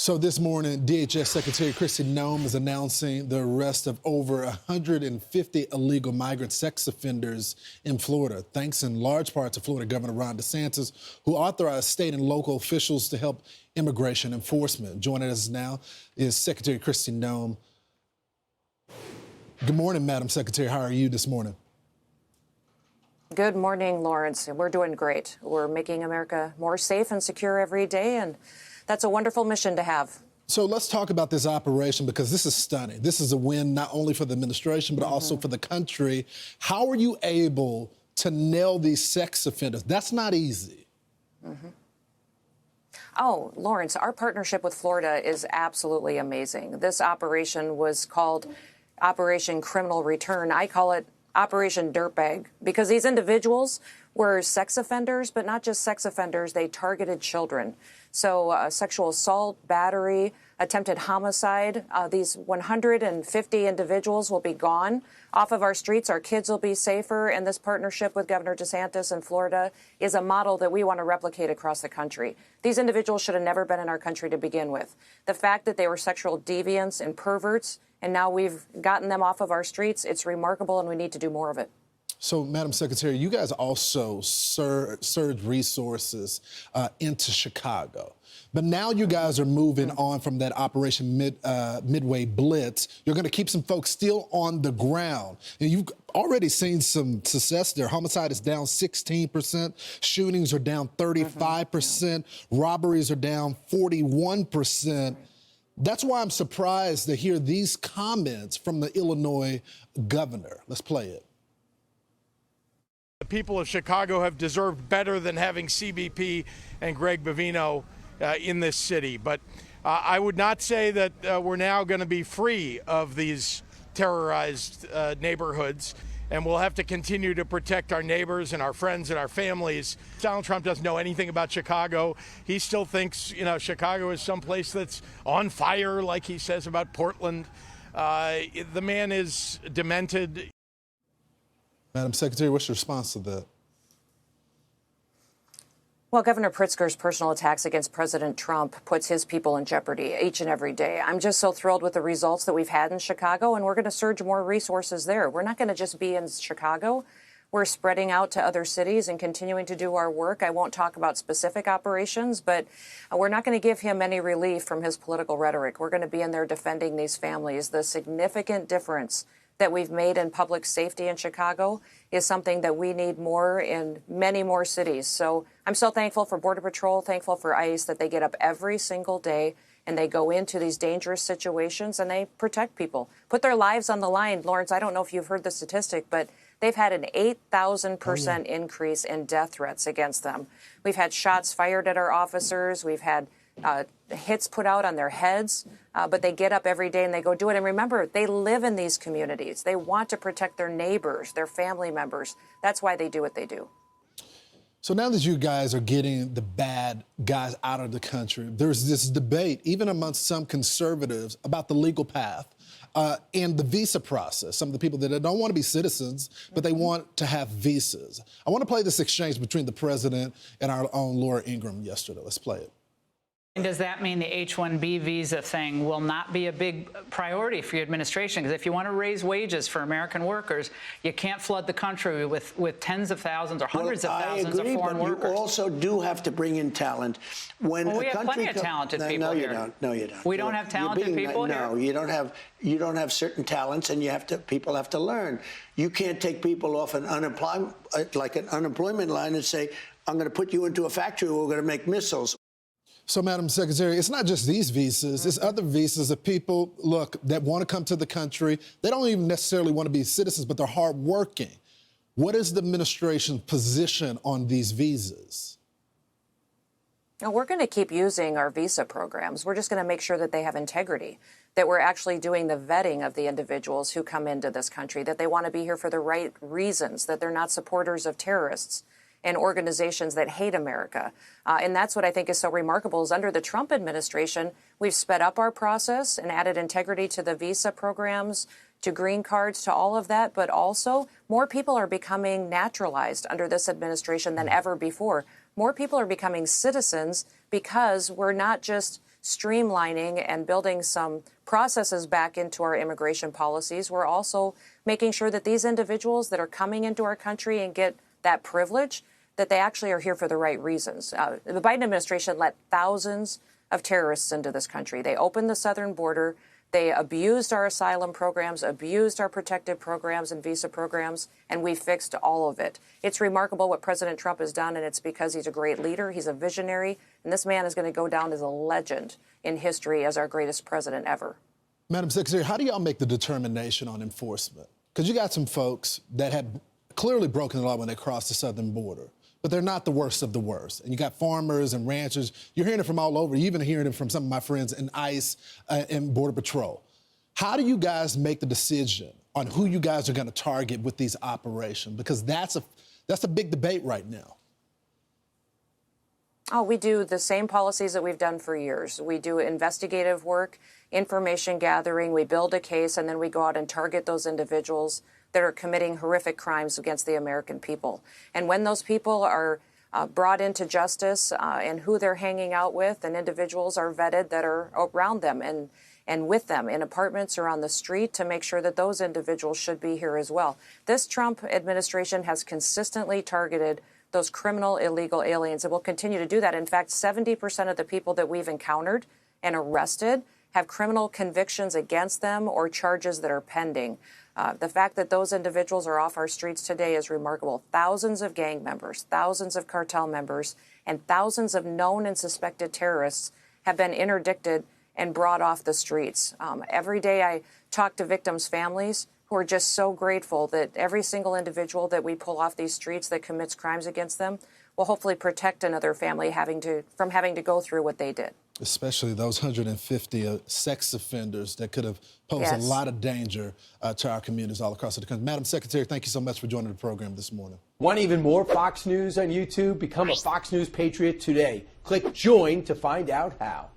So this morning, DHS Secretary Kristi Noem is announcing the arrest of over 150 illegal migrant sex offenders in Florida, thanks in large part to Florida Governor Ron DeSantis, who authorized state and local officials to help immigration enforcement. Joining us now is Secretary Kristi Noem. Good morning, Madam Secretary. How are you this morning? Good morning, Lawrence. We're doing great. We're making America more safe and secure every day, and that's a wonderful mission to have. So let's talk about this operation, because this is stunning. This is a win not only for the administration, but also for the country. How are you able to nail these sex offenders? That's not easy. Oh, Lawrence, our partnership with Florida is absolutely amazing. This operation was called Operation Criminal Return. I call it Operation Dirtbag, because these individuals were sex offenders, but not just sex offenders. They targeted children. So sexual assault, battery, attempted homicide. These 150 individuals will be gone off of our streets. Our kids will be safer. And this partnership with Governor DeSantis in Florida is a model that we want to replicate across the country. These individuals should have never been in our country to begin with. The fact that they were sexual deviants and perverts, and now we've gotten them off of our streets, it's remarkable, and we need to do more of it. So, Madam Secretary, you guys also surge resources into Chicago. But now you guys are moving on from that Operation Midway Blitz. You're going to keep some folks still on the ground. And you've already seen some success there. Homicide is down 16%. Shootings are down 35%. Robberies are down 41%. That's why I'm surprised to hear these comments from the Illinois governor. Let's play it. The people of Chicago have deserved better than having CBP and Greg Bavino in this city. But I would not say that we're now going to be free of these terrorized neighborhoods. And we'll have to continue to protect our neighbors and our friends and our families. Donald Trump doesn't know anything about Chicago. He still thinks, Chicago is someplace that's on fire, like he says about Portland. The man is demented. Madam Secretary, what's your response to that? Well, Governor Pritzker's personal attacks against President Trump puts his people in jeopardy each and every day. I'm just so thrilled with the results that we've had in Chicago, and we're going to surge more resources there. We're not going to just be in Chicago. We're spreading out to other cities and continuing to do our work. I won't talk about specific operations, but we're not going to give him any relief from his political rhetoric. We're going to be in there defending these families. The significant difference that we've made in public safety in Chicago is something that we need more in many more cities. So I'm so thankful for Border Patrol, thankful for ICE, that they get up every single day and they go into these dangerous situations and they protect people, put their lives on the line. Lawrence, I don't know if you've heard the statistic, but they've had an 8,000% increase in death threats against them. We've had shots fired at our officers. We've had hits put out on their heads, but they get up every day and they go do it. And remember, they live in these communities. They want to protect their neighbors, their family members. That's why they do what they do. So now that you guys are getting the bad guys out of the country, there's this debate, even amongst some conservatives, about the legal path and the visa process. Some of the people that don't want to be citizens, but they want to have visas. I want to play this exchange between the president and our own Laura Ingraham yesterday. Let's play it. And does that mean the H-1B visa thing will not be a big priority for your administration? Because if you want to raise wages for American workers, you can't flood the country with tens of thousands or hundreds of thousands of foreign workers. You also do have to bring in talent. When we have plenty of talented people here. here. No, you don't. We don't have talented people here? No, you don't have certain talents, and people have to learn. You can't take people off an unemployment line and say, I'm going to put you into a factory where we're going to make missiles. So, Madam Secretary, it's not just these visas, it's other visas of people, look, that want to come to the country. They don't even necessarily want to be citizens, but they're hardworking. What is the administration's position on these visas? Now, we're going to keep using our visa programs. We're just going to make sure that they have integrity, that we're actually doing the vetting of the individuals who come into this country, that they want to be here for the right reasons, that they're not supporters of terrorists and organizations that hate America. And that's what I think is so remarkable is under the Trump administration, we've sped up our process and added integrity to the visa programs, to green cards, to all of that. But also more people are becoming naturalized under this administration than ever before. More people are becoming citizens because we're not just streamlining and building some processes back into our immigration policies. We're also making sure that these individuals that are coming into our country and get that privilege, that they actually are here for the right reasons. The Biden administration let thousands of terrorists into this country. They opened the southern border. They abused our asylum programs, abused our protective programs and visa programs, and we fixed all of it. It's remarkable what President Trump has done, and it's because he's a great leader. He's a visionary, and this man is going to go down as a legend in history as our greatest president ever. Madam Secretary, how do y'all make the determination on enforcement? Because you got some folks that had clearly broken the law when they crossed the southern border, but they're not the worst of the worst. And you got farmers and ranchers. You're hearing it from all over. You're even hearing it from some of my friends in ICE and Border Patrol. How do you guys make the decision on who you guys are going to target with these operations? Because that's a big debate right now. Oh, we do the same policies that we've done for years. We do investigative work, information gathering, we build a case, and then we go out and target those individuals that are committing horrific crimes against the American people. And when those people are brought into justice and who they're hanging out with, and individuals are vetted that are around them and with them in apartments or on the street to make sure that those individuals should be here as well. This Trump administration has consistently targeted those criminal illegal aliens and will continue to do that. In fact, 70% of the people that we've encountered and arrested have criminal convictions against them or charges that are pending. The fact that those individuals are off our streets today is remarkable. Thousands of gang members, thousands of cartel members, and thousands of known and suspected terrorists have been interdicted and brought off the streets. Every day I talk to victims' families who are just so grateful that every single individual that we pull off these streets that commits crimes against them will hopefully protect another family from having to go through what they did. Especially those 150 sex offenders that could have posed a lot of danger to our communities all across the country. Madam Secretary, thank you so much for joining the program this morning. Want even more Fox News on YouTube? Become a Fox News Patriot today. Click join to find out how.